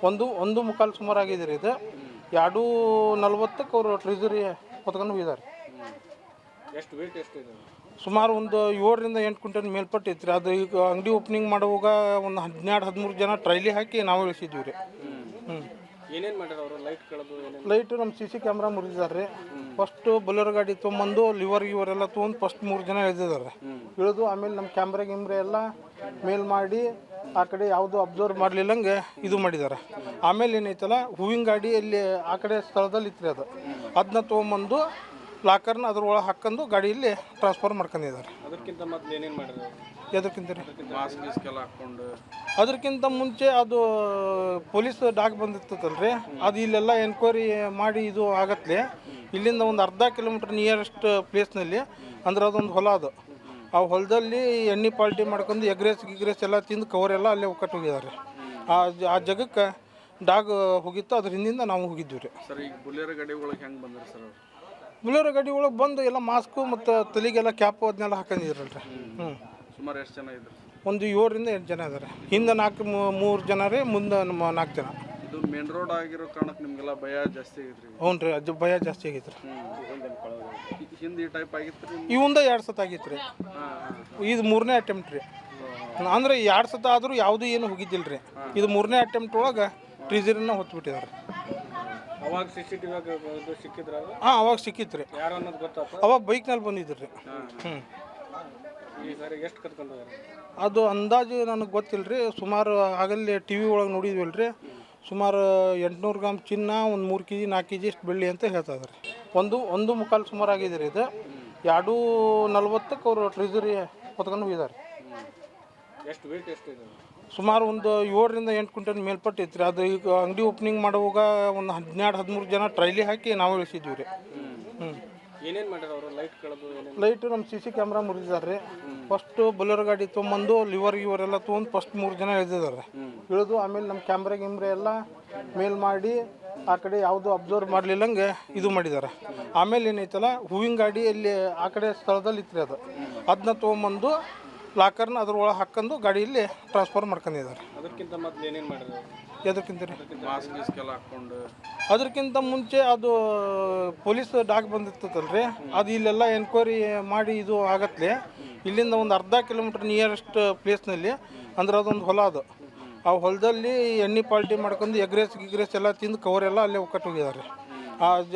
ಒಂದು ಮುಕ್ಕಾಲು ಸುಮಾರು ಆಗಿದೆ ರೀ ಇದು 2:40ಕ್ಕೆ ಅವರು ಟ್ರೆಜರಿ ಹೊತ್ಕೊಂಡು ಹೋಗಿದ್ದಾರೆ. ಎಷ್ಟು ವೇಟ್ ಎಷ್ಟು ಇದೆ? ಸುಮಾರು ಒಂದು 7ರಿಂದ 8 ಕ್ವಿಂಟಲ್ ಮೇಲ್ಪಟ್ಟು ಇತ್ತು ರೀ. ಅದು ಈಗ ಅಂಗಡಿ ಓಪನಿಂಗ್ ಮಾಡುವಾಗ ಒಂದು 12-13 ಜನ ಟ್ರೈಲಿ ಹಾಕಿ ನಾವು ಇಳಿಸಿದ್ವಿ ರೀ. ಏನೇನು ಮಾಡ್ಯಾರ ಅವರು? ಲೈಟ್ ಕಳೆದು ಏನೇನು? ಲೈಟು ನಮ್ಮ CC ಕ್ಯಾಮ್ರಾ ಮುರಿದಿದ್ದಾರೆ ರೀ. ಫಸ್ಟು ಬೊಲೆರೋ ಗಾಡಿ ತೊಗೊಂಬಂದು ಲಿವರ್ ಇವರೆಲ್ಲ ತೊಗೊಂಡು ಫಸ್ಟ್ 3 ಜನ ಇಳಿದಿದ್ದಾರೆ. ಇಳಿದು ಆಮೇಲೆ ನಮ್ಮ ಕ್ಯಾಮ್ರಾ ಎಲ್ಲ ಮೇಲ್ ಮಾಡಿ ಆ ಕಡೆ ಯಾವುದು ಅಬ್ಸರ್ವ್ ಮಾಡಲಿಲ್ಲಂಗೆ ಇದು ಮಾಡಿದ್ದಾರೆ. ಆಮೇಲೆ ಏನೈತಲ್ಲ ಹೂವಿನ ಗಾಡಿ ಅಲ್ಲಿ ಆ ಕಡೆ ಸ್ಥಳದಲ್ಲಿ ಇತ್ತು ರೀ. ಅದನ್ನ ತೊಗೊಂಬಂದು ಲಾಕರ್ನ ಅದ್ರೊಳಗೆ ಹಾಕೊಂಡು ಗಾಡಿಯಲ್ಲಿ ಟ್ರಾನ್ಸ್ಫರ್ ಮಾಡ್ಕೊಂಡಿದ್ದಾರೆ. ಅದಕ್ಕಿಂತ ಮೊದಲು ಏನೇನು ಮಾಡಿದ್ರು? ಎದಕ್ಕಿಂತ ರೀ? ಮಾಸ್ಕ್ ಗೀಸ್ಕೆಲ್ಲ ಹಾಕ್ಕೊಂಡು. ಅದಕ್ಕಿಂತ ಮುಂಚೆ ಅದು ಪೊಲೀಸ್ ಡಾಕ್ ಬಂದಿರ್ತದಲ್ರಿ, ಅದು ಇಲ್ಲೆಲ್ಲ ಎನ್ಕ್ವೈರಿ ಮಾಡಿ ಇದು ಆಗತ್ಲೆ ಇಲ್ಲಿಂದ ಒಂದು ಅರ್ಧ ಕಿಲೋಮೀಟ್ರ್ ನಿಯರೆಸ್ಟ್ ಪ್ಲೇಸ್ನಲ್ಲಿ ಅಂದ್ರೆ ಅದೊಂದು ಹೊಲ ಅದು. ಆ ಹೊಲದಲ್ಲಿ ಎಣ್ಣೆ ಪಾಲ್ಟಿ ಮಾಡ್ಕೊಂಡು ಗಿಗ್ರೆಸ್ ಎಲ್ಲ ತಿಂದು ಕವರೆಲ್ಲ ಅಲ್ಲೇ ಒಕ್ಕಟ್ಟು ಹೋಗಿದ್ದಾರೆ. ಆ ಜಾಗಕ್ಕೆ ಡಾಗ್ ಹೋಗಿತ್ತು, ಅದ್ರ ಹಿಂದಿಂದ ನಾವು ಹೋಗಿದ್ವಿ ರೀ. ಸರ್ ಈಗ ಬುಲೆರೋ ಗಾಡಿ ಒಳಗೆ ಹೆಂಗೆ ಬಂದ್ರಿ ಸರ್? ಬುಲೆರೋ ಗಾಡಿ ಒಳಗೆ ಬಂದು ಎಲ್ಲ ಮಾಸ್ಕು ಮತ್ತು ತಲೆಗೆಲ್ಲ ಕ್ಯಾಪು ಅದನ್ನೆಲ್ಲ ಹಾಕೊಂಡಿದ್ರಲ್ರಿ. ಸುಮಾರು ಎಷ್ಟು ಜನ ಇದ್ರು? ಒಂದು 7ರಿಂದ 8 ಜನ ಇದ್ದಾರೆ. ಹಿಂದೆ 3 ಜನ ರೀ, ಮುಂದೆ 4 ಜನ. ಇದು ಮೇನ್ ರೋಡ್ ಆಗಿರೋ ಕಾರಣಕ್ಕೆ ನಿಮಗೆಲ್ಲ ಭಯ ಜಾಸ್ತಿ ಆಗಿದ್ರಿ? ಹ್ಞೂ ರೀ, ಅದು ಭಯ ಜಾಸ್ತಿ ಆಗೈತೆ ರೀ. ಹಿಂದೆ ಈ ಟೈಪ್ ಆಗಿತ್ತು ರೀ? ಇವಂದ 2 ಸತ ಆಗಿತ್ತು ರೀ. ಇದು 3ನೇ ಅಟೆಂಪ್ಟ್ ರೀ. ಅಂದರೆ 2 ಸತ ಆದರೂ ಯಾವುದೂ ಏನು ಹೋಗಿದ್ದಿಲ್ಲ ರೀ. ಇದು 3ನೇ ಅಟೆಂಪ್ಟ್ ಒಳಗೆ ಟ್ರೀಸರಿನ ಹೊತ್ಬಿಟ್ಟಿದ್ದಾರೆ. ಅವಾಗ CCTV ಸಿಕ್ಕಿದ್ರ? ಹಾಂ, ಅವಾಗ ಸಿಕ್ಕಿತ್ತು ರೀ. ಯಾರು ಅನ್ನೋದು ಗೊತ್ತಾಯ್ತು? ಅವಾಗ ಬೈಕ್ನಲ್ಲಿ ಬಂದಿದ್ರು ರೀ. ಈ ಸಾರಿ ಎಷ್ಟು ಕರ್ಕೊಂಡು? ಅದು ಅಂದಾಜು ನನಗೆ ಗೊತ್ತಿಲ್ಲ ರೀ. ಸುಮಾರು ಆಗಲ್ಲಿ TV ಒಳಗೆ ನೋಡಿದ್ವಲ್ಲ ರೀ, ಸುಮಾರು 800 ಗ್ರಾಮ್ ಚಿನ್ನ, ಒಂದು 3 kg 4 kg ಇಷ್ಟು ಬೆಳ್ಳಿ ಅಂತ ಹೇಳ್ತಾ ಇದ್ದಾರೆ. ಒಂದು ಮುಕ್ಕಾಲು ಸುಮಾರು ಆಗಿದೆ ರೀ ಇದು. 2:40ಕ್ಕೆ ಅವರು ಟ್ರೆಜರಿ ಹೊತ್ಕೊಂಡು ಹೋಗಿದ್ದಾರೆ. ಎಷ್ಟು ವೇಟ್ ಎಷ್ಟು ಇದೆ? ಸುಮಾರು ಒಂದು 7ರಿಂದ 8 ಕ್ವಿಂಟಲ್ ಮೇಲ್ಪಟ್ಟು ಇತ್ತು ರೀ. ಅದು ಈಗ ಅಂಗಡಿ ಓಪನಿಂಗ್ ಮಾಡುವಾಗ ಒಂದು 12-13 ಜನ ಟ್ರೈಲಿ ಹಾಕಿ ನಾವು ಇಳಿಸಿದ್ವಿ ರೀ. ಏನೇನು ಮಾಡ್ಯಾರ ಅವರು? ಲೈಟ್ ಕಳೆದು ಏನೇನು? ಲೈಟು ನಮ್ಮ CC ಕ್ಯಾಮ್ರಾ ಮುರಿದಿದ್ದಾರೆ ರೀ. ಫಸ್ಟು ಬೊಲೆರೋ ಗಾಡಿ ತೊಗೊಂಬಂದು ಲಿವರ್ ಇವರೆಲ್ಲ ತೊಗೊಂಡು ಫಸ್ಟ್ 3 ಜನ ಇಳಿದಿದ್ದಾರೆ. ಇಳಿದು ಆಮೇಲೆ ನಮ್ಮ ಕ್ಯಾಮ್ರಾ ಎಲ್ಲ ಮೇಲ್ ಮಾಡಿ ಆ ಕಡೆ ಯಾವುದು ಅಬ್ಸರ್ವ್ ಮಾಡಲಿಲ್ಲಂಗೆ ಇದು ಮಾಡಿದ್ದಾರೆ. ಆಮೇಲೆ ಏನೈತಲ್ಲ ಹೂವಿನ ಗಾಡಿ ಅಲ್ಲಿ ಆ ಕಡೆ ಸ್ಥಳದಲ್ಲಿ ಇತ್ತು ರೀ. ಅದನ್ನ ತೊಗೊಂಬಂದು ಲಾಕರ್ನ ಅದ್ರೊಳಗೆ ಹಾಕೊಂಡು ಗಾಡಿಯಲ್ಲಿ ಟ್ರಾನ್ಸ್ಫರ್ ಮಾಡ್ಕೊಂಡಿದ್ದಾರೆ. ಅದಕ್ಕಿಂತ ಮೊದಲು ಏನೇನು ಮಾಡಿದ್ರು? ಎದಕ್ಕಿಂತ ರೀ? ಮಾಸ್ಕ್ ಗೀಸ್ಕೆಲ್ಲ ಹಾಕ್ಕೊಂಡು. ಅದಕ್ಕಿಂತ ಮುಂಚೆ ಅದು ಪೊಲೀಸ್ ಡಾಕ್ ಬಂದಿರ್ತದಲ್ರಿ, ಅದು ಇಲ್ಲೆಲ್ಲ ಎನ್ಕ್ವೈರಿ ಮಾಡಿ ಇದು ಆಗತ್ಲೆ ಇಲ್ಲಿಂದ ಒಂದು ಅರ್ಧ ಕಿಲೋಮೀಟ್ರ್ ನಿಯರೆಸ್ಟ್ ಪ್ಲೇಸ್ನಲ್ಲಿ ಅಂದ್ರೆ ಅದೊಂದು ಹೊಲ ಅದು. ಆ ಹೊಲದಲ್ಲಿ ಎಣ್ಣೆ ಪಾಲ್ಟಿ ಮಾಡ್ಕೊಂಡು ಗಿಗ್ರೆಸ್ ಎಲ್ಲ ತಿಂದು ಕವರೆಲ್ಲ ಅಲ್ಲೇ ಒಕ್ಕಟ್ಟು ಹೋಗಿದ್ದಾರೆ.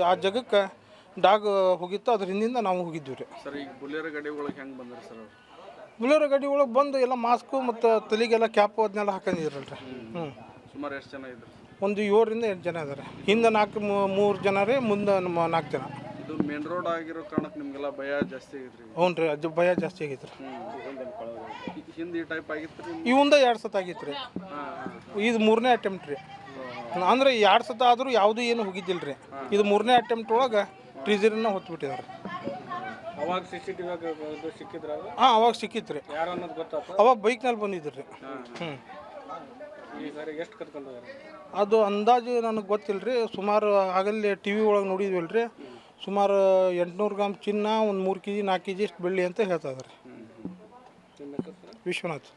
ಆ ಜಾಗಕ್ಕೆ ಡಾಗ್ ಹೋಗಿತ್ತು, ಅದ್ರ ಹಿಂದಿಂದ ನಾವು ಹೋಗಿದ್ವಿ ರೀ. ಸರ್ ಈಗ ಬುಲೆರೋ ಗಾಡಿ ಒಳಗೆ ಹೆಂಗೆ ಬಂದ್ರಿ ಸರ್? ಬುಲೆರೋ ಗಾಡಿ ಒಳಗೆ ಬಂದು ಎಲ್ಲ ಮಾಸ್ಕು ಮತ್ತು ತಲೆಗೆಲ್ಲ ಕ್ಯಾಪು ಅದನ್ನೆಲ್ಲ ಹಾಕೊಂಡಿದ್ರಲ್ರಿ. ಸುಮಾರು ಎಷ್ಟು ಜನ ಇದ್ರು? ಒಂದು 7ರಿಂದ 8 ಜನ ಇದ್ದಾರೆ. ಹಿಂದೆ 3 ಜನ ರೀ, ಮುಂದೆ 4 ಜನ. ಇದು ಮೇನ್ ರೋಡ್ ಆಗಿರೋ ಕಾರಣಕ್ಕೆ ನಿಮಗೆಲ್ಲ ಭಯ ಜಾಸ್ತಿ ಆಗಿದ್ರಿ? ಹ್ಞೂ ರೀ, ಅದು ಭಯ ಜಾಸ್ತಿ ಆಗೈತೆ ರೀ. ಹಿಂದೆ ಈ ಟೈಪ್ ಆಗಿತ್ತು ರೀ? ಇವಂದ 2 ಸತ ಆಗಿತ್ತು ರೀ. ಇದು 3ನೇ ಅಟೆಂಪ್ಟ್ ರೀ. ಅಂದರೆ 2 ಸತ ಆದರೂ ಯಾವುದೂ ಏನು ಹೋಗಿದ್ದಿಲ್ಲ ರೀ. ಇದು 3ನೇ ಅಟೆಂಪ್ಟ್ ಒಳಗೆ ಟ್ರೀಸರಿನ ಹೊತ್ಬಿಟ್ಟಿದ್ದಾರೆ. ಅವಾಗ CCTV ಸಿಕ್ಕಿದ್ರ? ಹಾಂ, ಅವಾಗ ಸಿಕ್ಕಿತ್ತು ರೀ. ಯಾರು ಅನ್ನೋದು ಗೊತ್ತಾಯ್ತು? ಅವಾಗ ಬೈಕ್ನಲ್ಲಿ ಬಂದಿದ್ರು ರೀ. ಈ ಸಾರಿ ಎಷ್ಟು ಕರ್ಕೊಂಡು? ಅದು ಅಂದಾಜು ನನಗೆ ಗೊತ್ತಿಲ್ಲ ರೀ. ಸುಮಾರು ಆಗಲ್ಲಿ TV ಒಳಗೆ ನೋಡಿದ್ವಲ್ಲ ರೀ, ಸುಮಾರು 800 ಗ್ರಾಮ್ ಚಿನ್ನ, ಒಂದು 3 kg 4 kg ಇಷ್ಟು ಬೆಳ್ಳಿ ಅಂತ ಹೇಳ್ತಾ ಇದ್ದಾರೆ. ವಿಶ್ವನಾಥ್.